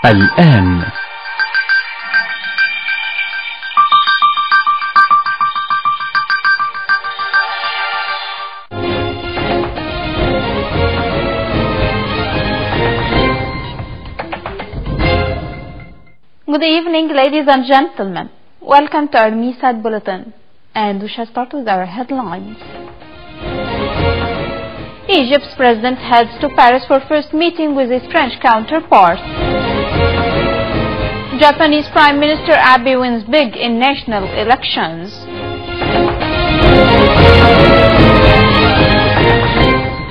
الآن. Good evening, ladies and gentlemen. Welcome to our Misad Bulletin, and we shall start with our headlines. Egypt's president heads to Paris for first meeting with his French counterpart. Japanese Prime Minister Abe wins big in national elections.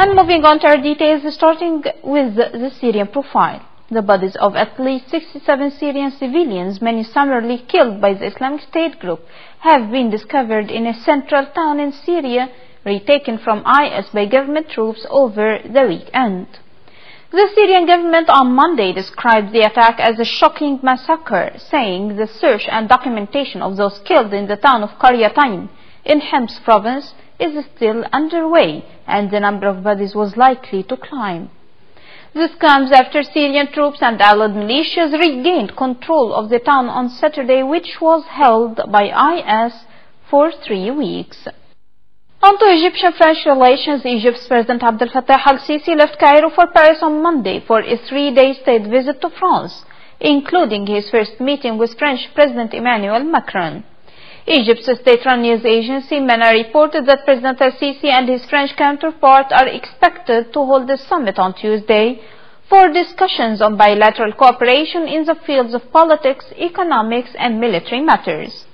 And moving on to our details, starting with the Syrian profile. The bodies of at least 67 Syrian civilians, many summarily killed by the Islamic State group, have been discovered in a central town in Syria, retaken from IS by government troops over the weekend. The Syrian government on Monday described the attack as a shocking massacre, saying the search and documentation of those killed in the town of Qaryatain in Homs province is still underway, and the number of bodies was likely to climb. This comes after Syrian troops and allied militias regained control of the town on Saturday, which was held by IS for 3 weeks. On to Egyptian-French relations. Egypt's President Abdel Fattah al-Sisi left Cairo for Paris on Monday for a 3-day state visit to France, including his first meeting with French President Emmanuel Macron. Egypt's state-run news agency MENA reported that President al-Sisi and his French counterpart are expected to hold a summit on Tuesday for discussions on bilateral cooperation in the fields of politics, economics, and military matters.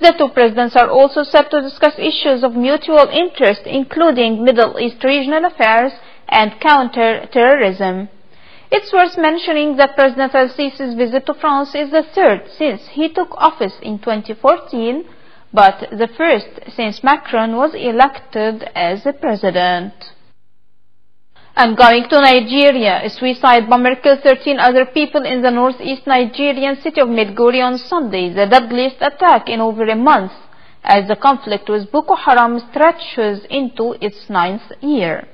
The two presidents are also set to discuss issues of mutual interest, including Middle East regional affairs and counter-terrorism. It's worth mentioning that President al-Sisi's visit to France is the third since he took office in 2014, but the first since Macron was elected as the president. And going to Nigeria, a suicide bomber killed 13 other people in the northeast Nigerian city of Maiduguri on Sunday, the deadliest attack in over a month, as the conflict with Boko Haram stretches into its 9th year.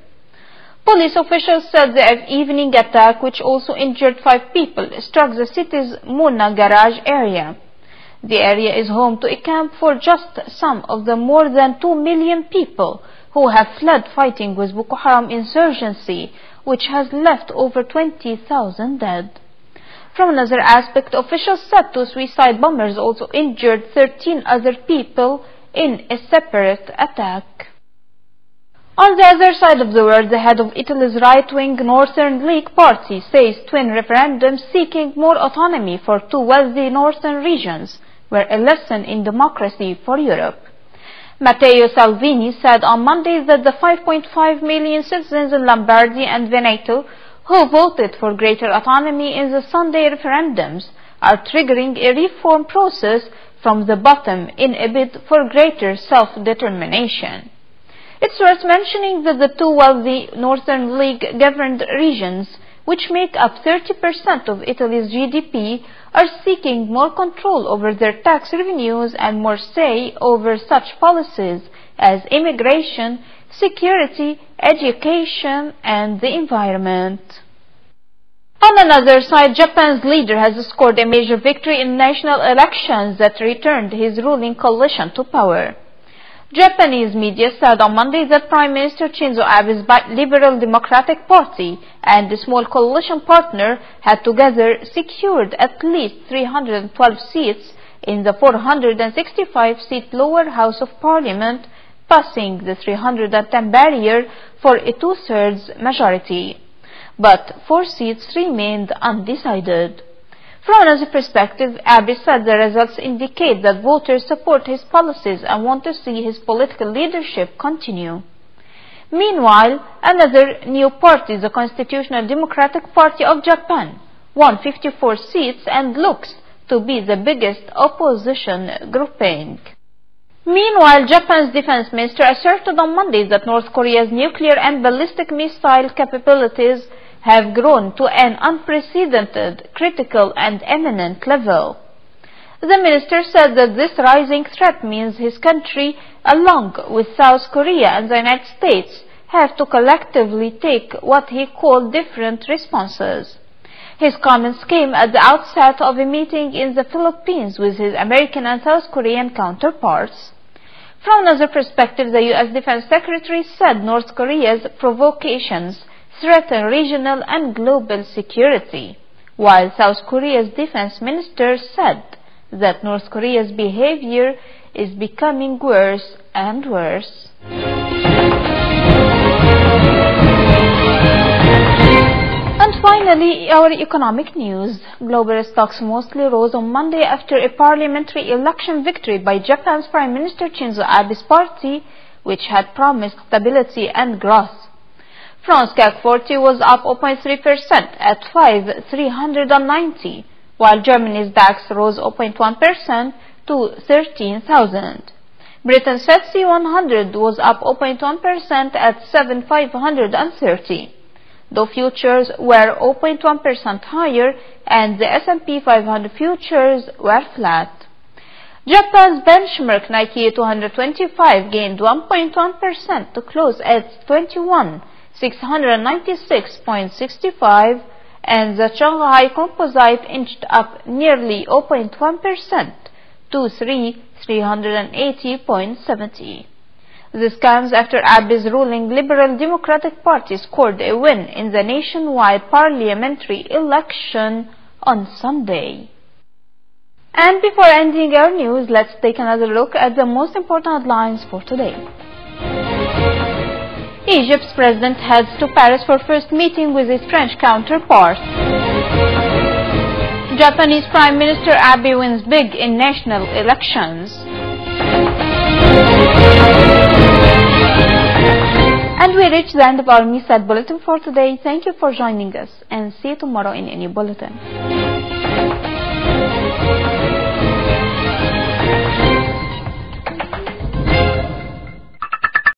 Police officials said the evening attack, which also injured 5 people, struck the city's Muna garage area. The area is home to a camp for just some of the more than 2 million people who have fled fighting with Boko Haram insurgency, which has left over 20,000 dead. From another aspect, officials said 2 suicide bombers also injured 13 other people in a separate attack. On the other side of the world, the head of Italy's right-wing Northern League party says twin referendums seeking more autonomy for 2 wealthy northern regions were a lesson in democracy for Europe. Matteo Salvini said on Monday that the 5.5 million citizens in Lombardy and Veneto who voted for greater autonomy in the Sunday referendums are triggering a reform process from the bottom in a bid for greater self-determination. It's worth mentioning that the 2 wealthy Northern League-governed regions, which make up 30% of Italy's GDP, are seeking more control over their tax revenues and more say over such policies as immigration, security, education, and the environment. On another side, Japan's leader has scored a major victory in national elections that returned his ruling coalition to power. Japanese media said on Monday that Prime Minister Shinzo Abe's Liberal Democratic Party and the small coalition partner had together secured at least 312 seats in the 465-seat lower house of parliament, passing the 310 barrier for a 2/3 majority. But 4 seats remained undecided. From another perspective, Abe said the results indicate that voters support his policies and want to see his political leadership continue. Meanwhile, another new party, the Constitutional Democratic Party of Japan, won 54 seats and looks to be the biggest opposition grouping. Meanwhile, Japan's defense minister asserted on Monday that North Korea's nuclear and ballistic missile capabilities have grown to an unprecedented, critical, and imminent level. The minister said that this rising threat means his country, along with South Korea and the United States, have to collectively take what he called different responses. His comments came at the outset of a meeting in the Philippines with his American and South Korean counterparts. From another perspective, the U.S. Defense Secretary said North Korea's provocations threaten regional and global security, while South Korea's defense minister said that North Korea's behavior is becoming worse and worse. And finally, our economic news. Global stocks mostly rose on Monday after a parliamentary election victory by Japan's Prime Minister Shinzo Abe's party, which had promised stability and growth. France CAC 40 was up 0.3% at 5,390, while Germany's DAX rose 0.1% to 13,000. Britain's FTSE 100 was up 0.1% at 7,530. Though futures were 0.1% higher and the S&P 500 futures were flat. Japan's benchmark Nikkei 225 gained 1.1% to close at 21,696.65, and the Shanghai Composite inched up nearly 0.1% to 380.70. This comes after Abe's ruling Liberal Democratic Party scored a win in the nationwide parliamentary election on Sunday. And before ending our news, let's take another look at the most important headlines for today. Egypt's president heads to Paris for first meeting with his French counterpart. Japanese Prime Minister Abe wins big in national elections. And we reach the end of our News Bulletin for today. Thank you for joining us, and see you tomorrow in a new bulletin.